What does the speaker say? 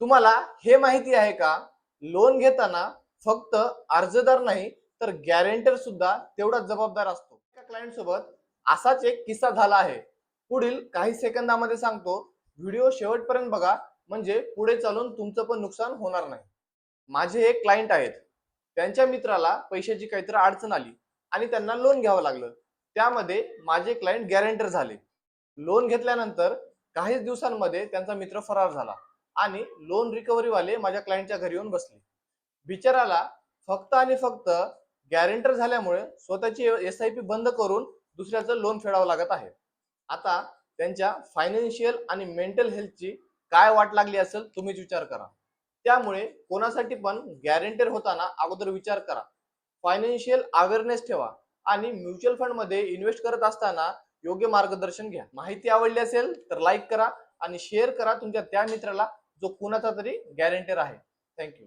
तुम्हाला हे माहिती आहे का? लोन घेताना फक्त अर्जदार नाही तर गॅरेंटर सुद्धा तेवढाच जबाबदार असतो. एका क्लायंट सोबत असाच एक किस्सा झाला आहे. पुढील काही सेकंदामध्ये सांगतो. व्हिडिओ शेवटपर्यंत बघा, म्हणजे पुढे चालून तुमचं पण नुकसान होणार नाही. माझे एक क्लायंट आहेत. त्यांच्या मित्राला पैशाची काहीतरी अडचण आली आणि त्यांना लोन घ्यावं लागलं. त्यामध्ये माझे क्लायंट गॅरेंटर झाले. लोन घेतल्यानंतर काहीच दिवसांमध्ये त्यांचा मित्र फरार झाला आणि लोन रिकव्हरी वाले माझ्या क्लायंटच्या घरी येऊन बसले. बिचाराला फक्त आणि फक्त गॅरेंटर झाल्यामुळे स्वतःची SIP बंद करून दुसऱ्याचं लोन फेडावं लागत आहे. आता त्यांच्या फायनान्शियल आणि मेंटल हेल्थची काय वाट लागली असेल तुम्हीच विचार करा. त्यामुळे कोणासाठी पण गॅरेंटर होताना अगोदर विचार करा. फायनान्शियल अवेअरनेस ठेवा आणि म्युच्युअल फंड मध्ये इन्व्हेस्ट करत असताना योग्य मार्गदर्शन घ्या. माहिती आवडली असेल तर लाईक करा आणि शेअर करा तुमच्या त्या मित्राला जो कुणाचा तरी गॅरेंटर आहे. थँक्यू.